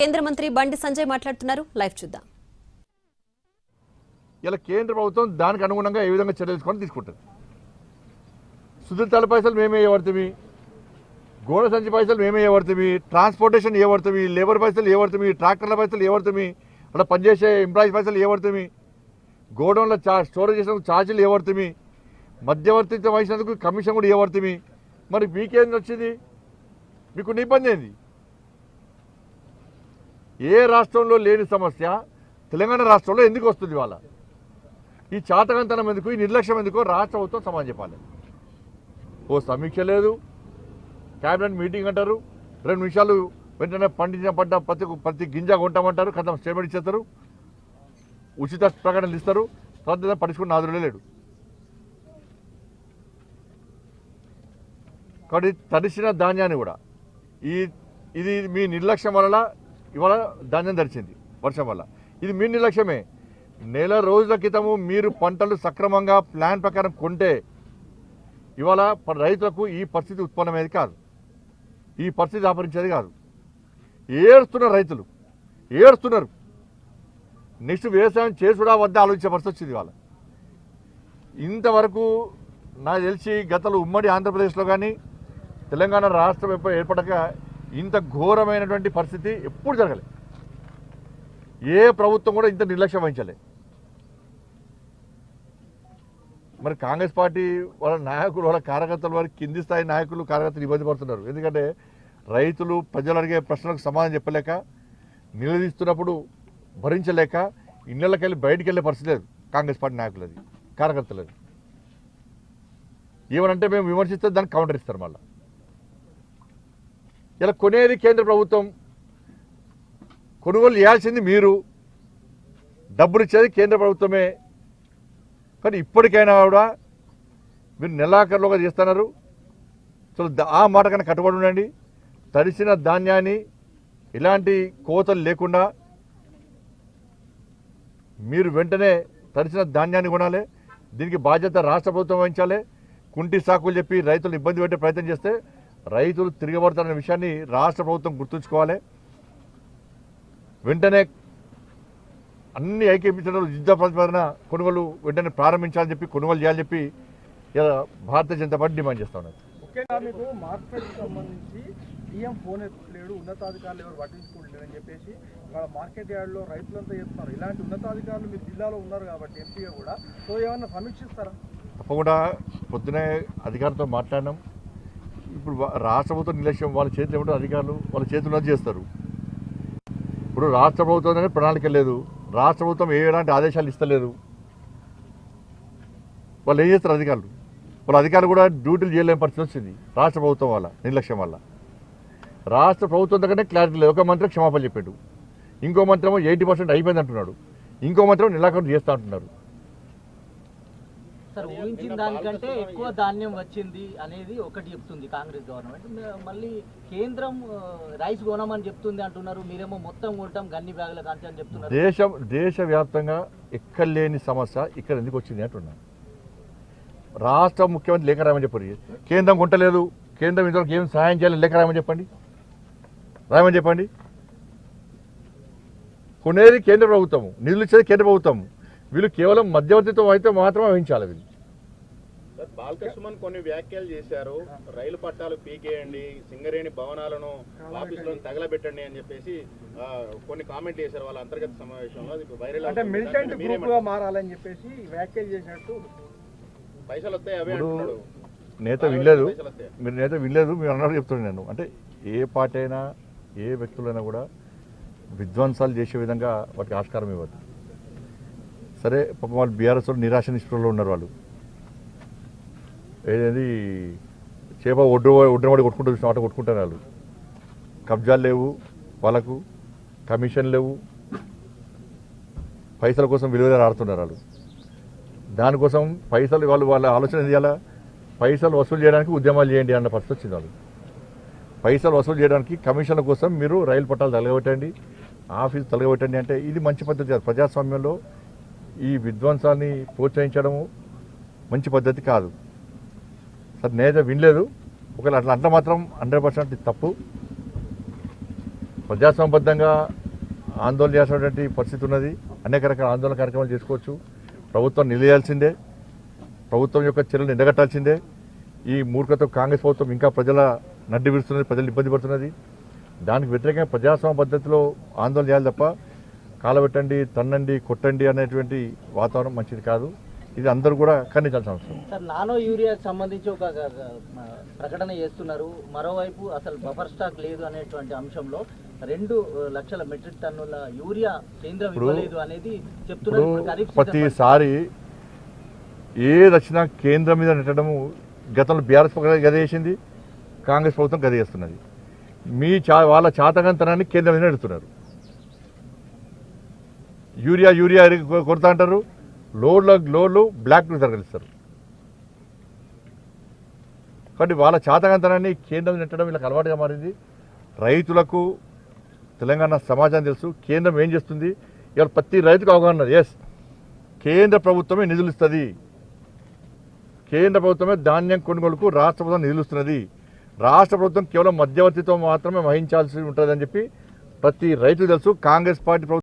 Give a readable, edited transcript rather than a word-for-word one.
కేంద్ర మంత్రి బండి సంజయ్ మాట్లాడుతున్నారు. లైవ్ చూద్దాం. ఇలా కేంద్ర ప్రభుత్వం దానికి అనుగుణంగా ఏ విధంగా చర్యలు తీసుకుంటుంది. సుధీర్తాల పైసలు మేమే ఇవ్వడుతుంది, గోడ సంచి పైసలు మేమే ఇవ్వడుతుంది, ట్రాన్స్పోర్టేషన్ ఇవ్వడుతుంది, లేబర్ పైసలు ఇవ్వడుతుంది, ట్రాక్టర్ల పైసలు ఇవ్వడుతుంది, అలా పనిచేసే ఎంప్లాయీస్ పైసలు ఇవ్వడుతుంది, గోడౌన్లో స్టోరేజ్ చేసిన ఛార్జీలు ఇవ్వడుతుంది, మధ్యవర్తిత్వం వహించినందుకు కమిషన్ కూడా ఇవ్వడుతుంది. మరి మీకేం వచ్చింది? మీకు ఇబ్బంది ఏంది? ఏ రాష్ట్రంలో లేని సమస్య తెలంగాణ రాష్ట్రంలో ఎందుకు వస్తుంది? వాళ్ళ ఈ చాతకంతనం ఎందుకు, ఈ నిర్లక్ష్యం ఎందుకో రాష్ట్ర ప్రభుత్వం సమాధానం చెప్పాలి. ఓ సమీక్ష లేదు, క్యాబినెట్ మీటింగ్ అంటారు, 2 నిమిషాలు వెంటనే పండించబడ్డ ప్రతి గింజ కొంటామంటారు, కథం స్టేట్మెంట్ ఇచ్చేస్తారు, ఉచిత ప్రకటనలు ఇస్తారు, తర్వాత పట్టించుకుని నాదులే లేడు. కాబట్టి తడిసిన ధాన్యాన్ని కూడా ఇది మీ నిర్లక్ష్యం వల్ల ఇవాళ ధాన్యం తడిచింది వర్షం వల్ల. ఇది మీ నిర్లక్ష్యమే. నెల రోజుల క్రితము మీరు పంటలు సక్రమంగా ప్లాన్ ప్రకారం కొంటే ఇవాళ రైతులకు ఈ పరిస్థితి ఉత్పన్నమయ్యేది కాదు, ఈ పరిస్థితి ఆపరించేది కాదు. ఏడుస్తున్నారు రైతులు, ఏడుస్తున్నారు. నెక్స్ట్ వ్యవసాయం చేసుడా వద్ద ఆలోచించే పరిస్థితి వచ్చింది ఇవాళ. ఇంతవరకు నాకు తెలిసి గతంలో ఉమ్మడి ఆంధ్రప్రదేశ్లో కానీ తెలంగాణ రాష్ట్రం ఏర్పడక ఇంత ఘోరమైనటువంటి పరిస్థితి ఎప్పుడు జరగలేదు. ఏ ప్రభుత్వం కూడా ఇంత నిర్లక్ష్యం వహించలే. మరి కాంగ్రెస్ పార్టీ వాళ్ళ నాయకులు, వాళ్ళ కార్యకర్తలు, వారి కింది స్థాయి నాయకులు కార్యకర్తలు ఇబ్బంది పడుతున్నారు. ఎందుకంటే రైతులు ప్రజలు అడిగే ప్రశ్నలకు సమాధానం చెప్పలేక, నిలదీస్తున్నప్పుడు భరించలేక ఇళ్లకి వెళ్ళి బయటికి వెళ్ళే పరిస్థితి లేదు కాంగ్రెస్ పార్టీ నాయకులది, కార్యకర్తలది. ఏమనంటే మేము విమర్శిస్తే దానికి కౌంటర్ ఇస్తారు. మళ్ళీ ఇలా కొనేది కేంద్ర ప్రభుత్వం, కొనుగోలు చేయాల్సింది మీరు, డబ్బులు ఇచ్చేది కేంద్ర ప్రభుత్వమే. కానీ ఇప్పటికైనా కూడా మీరు నెలాఖరులోగా చేస్తున్నారు. సో ఆ మాట కన్నా కట్టుబడి ఉండండి. తడిసిన ధాన్యాన్ని ఇలాంటి కోతలు లేకుండా మీరు వెంటనే తడిసిన ధాన్యాన్ని కొనాలి. దీనికి బాధ్యత రాష్ట్ర ప్రభుత్వం వహించాలి. కుంటి సాకులు చెప్పి రైతులు ఇబ్బంది పెట్టే ప్రయత్నం చేస్తే రైతులు తిరగబడతారనే విషయాన్ని రాష్ట్ర ప్రభుత్వం గుర్తుంచుకోవాలి. వెంటనే అన్ని ఐక్యమించడం యుద్ధ ప్రతిపాదన కొనుగోలు వెంటనే ప్రారంభించాలని చెప్పి, కొనుగోలు చేయాలని చెప్పి ఇలా భారతీయ జనతా పార్టీ డిమాండ్ చేస్తా ఉన్నారు. ముఖ్యంగా మీకు మార్కెట్కి సంబంధించి సీఎం ఫోన్ ఎత్తులేడు, ఉన్నతాధికారులు ఎవరు పట్టించుకోవట్లేదు అని చెప్పేసి ఇవాళ మార్కెట్ యార్డ్లో రైతులంతా చెప్తున్నారు. ఇలాంటి ఉన్నతాధికారులు మీరు జిల్లాలో ఉన్నారు కాబట్టి ఎంపీగా కూడా, సో ఏమన్నా సమీక్షిస్తారా? తప్పకుండా పొద్దునే అధికారులతో మాట్లాడినాం. ఇప్పుడు రాష్ట్ర ప్రభుత్వం నిర్లక్ష్యం, వాళ్ళ చేతులు ఏమిటో అధికారులు వాళ్ళ చేతుల్లో చేస్తారు. ఇప్పుడు రాష్ట్ర ప్రభుత్వం అనేది ప్రణాళిక లేదు, రాష్ట్ర ప్రభుత్వం ఎలాంటి ఆదేశాలు ఇస్తలేదు. వాళ్ళు ఏం చేస్తారు అధికారులు? వాళ్ళ అధికారులు కూడా డ్యూటీలు చేయలేని పరిస్థితి వచ్చింది రాష్ట్ర ప్రభుత్వం వల్ల, నిర్లక్ష్యం వల్ల. రాష్ట్ర ప్రభుత్వం దగ్గరనే క్లారిటీ లేదు. ఒక మంత్రి క్షమాపణ చెప్పాడు, ఇంకో మంత్రమో 80% అయిపోయింది అంటున్నాడు, ఇంకో మంత్రం నిరాకరణ చేస్తూ అంటున్నారు. సార్, ఊహించిన దానికంటే ఎక్కువ ధాన్యం వచ్చింది అనేది ఒకటి చెప్తుంది కాంగ్రెస్ గవర్నమెంట్. మళ్ళీ కేంద్రం రైస్ కొనమని చెప్తుంది అంటున్నారు, మీరేమో మొత్తం కొంటాం గన్ని బ్యాగుల కంటే అని చెప్తున్నారు. దేశవ్యాప్తంగా ఎక్కడ లేని సమస్య ఇక్కడ ఎందుకు వచ్చింది అంటున్నారు. రాష్ట్ర ముఖ్యమంత్రి లేఖ రాయమని చెప్పండి. కేంద్రం కొంటలేదు, కేంద్రం ఇంతవరకు ఏం సహాయం చేయాలి, లేఖ రాయమని చెప్పండి, రాయమని చెప్పండి. కొనేది కేంద్ర ప్రభుత్వము, నిధులు ఇచ్చేది కేంద్ర ప్రభుత్వము. వీళ్ళు కేవలం మధ్యవర్తిత్వం అయితే మాత్రమే వహించాలి. వీళ్ళు బాలకృష్ణ కొన్ని వ్యాఖ్యలు చేశారు, రైలు పట్టాలు పీకేయండి, సింగరేణి భవనాలను ఆఫీసులో తగలబెట్టండి అని చెప్పేసి కొన్ని కామెంట్ చేశారు వాళ్ళ అంతర్గత సమావేశంలో. వైరల్ అంటే మిలిటెంట్ గ్రూప్గా మారాలని చెప్పేసి వ్యాఖ్యలు చేసినట్టు. పైసలు వస్తాయి అవే అంటున్నాడు. నేత వినలేదు, మీరు నేత వినలేదు, మీరు అన్నట్టు చెప్తున్నాను నేను. అంటే ఏ పార్టీ అయినా, ఏ వ్యక్తులైనా కూడా విధ్వంసాలు చేసే విధంగా వాటికి ఆస్కారం ఇవ్వద్దు. సరే, పాపం వాళ్ళు బీఆర్ఎస్ వాళ్ళు నిరాశ నిష్ఠలో ఉన్నారు. వాళ్ళు ఏది చేప ఒడ్డునబడి కొట్టుకుంటూ చూసిన ఆట కొట్టుకుంటారు. వాళ్ళు కబ్జాలు లేవు, వాళ్ళకు కమిషన్ లేవు, పైసల కోసం విలువలు ఆడుతున్నారు. వాళ్ళు దానికోసం పైసలు వాళ్ళ ఆలోచన చేయాలా, పైసలు వసూలు చేయడానికి ఉద్యమాలు చేయండి అన్న పరిస్థితి వచ్చింది. వాళ్ళు పైసలు వసూలు చేయడానికి కమిషన్ల కోసం మీరు రైలు పట్టాలు తలగబెట్టండి, ఆఫీసు తలగబెట్టండి అంటే ఇది మంచి పద్ధతి కాదు. ప్రజాస్వామ్యంలో ఈ విధ్వంసాన్ని ప్రోత్సహించడము మంచి పద్ధతి కాదు. సార్, నేత వినలేదు. ఒకవేళ అట్లా అంటే మాత్రం 100% తప్పు. ప్రజాస్వామ్యబద్ధంగా ఆందోళన చేసినటువంటి పరిస్థితి ఉన్నది. అనేక రకాల ఆందోళన కార్యక్రమాలు చేసుకోవచ్చు. ప్రభుత్వం నిలయాల్సిందే, ప్రభుత్వం యొక్క చర్యలను ఎండగట్టాల్సిందే. ఈ మూర్ఖతో కాంగ్రెస్ ప్రభుత్వం ఇంకా ప్రజల నడ్డి విరుస్తున్నది, ప్రజలు ఇబ్బంది పడుతున్నది. దానికి వ్యతిరేకంగా ప్రజాస్వామ్య పద్ధతిలో ఆందోళన చేయాలి తప్ప కాలబెట్టండి, తన్నండి, కొట్టండి అనేటువంటి వాతావరణం మంచిది కాదు. ఇది అందరూ కూడా ఖండించాల్సిన అవసరం. సార్, నానో యూరియాకి సంబంధించి ఒక ప్రకటన చేస్తున్నారు. మరోవైపు అసలు బఫర్ స్టాక్ లేదు అనేటువంటి అంశంలో 2 లక్షల మెట్రిక్ టన్నుల యూరియా కేంద్రం ఇవ్వలేదు అనేది చెప్తున్నారు. ఇప్పుడు ఖరీఫ్ సీజన్ ప్రతిసారి ఏది వచ్చినా కేంద్రం మీద నెట్టడము గతంలో బీఆర్ఎస్ గది చేసింది, కాంగ్రెస్ ప్రభుత్వం గది చేస్తున్నది. వాళ్ళ చాతకంతనాన్ని కేంద్రం మీద నెడుతున్నారు. యూరియా కొడతా అంటారు, లోడ్లు బ్లాక్ తరగలిస్తారు. కాబట్టి వాళ్ళ చాతకంతనాన్ని కేంద్రం నెట్టడం వీళ్ళకి అలవాటుగా మారింది. రైతులకు తెలంగాణ సమాజం తెలుసు కేంద్రం ఏం చేస్తుంది. ఇవాళ ప్రతి రైతుకు అవగాహన ఉన్నది. ఎస్, కేంద్ర ప్రభుత్వమే నిధులు ఇస్తుంది, కేంద్ర ప్రభుత్వమే ధాన్యం కొనుగోలుకు రాష్ట్ర ప్రభుత్వం నిధులు ఇస్తున్నది, రాష్ట్ర ప్రభుత్వం కేవలం మధ్యవర్తితో మాత్రమే వహించాల్సి ఉంటుందని చెప్పి ప్రతి రైతు తెలుసు. కాంగ్రెస్ పార్టీ ప్రభుత్వం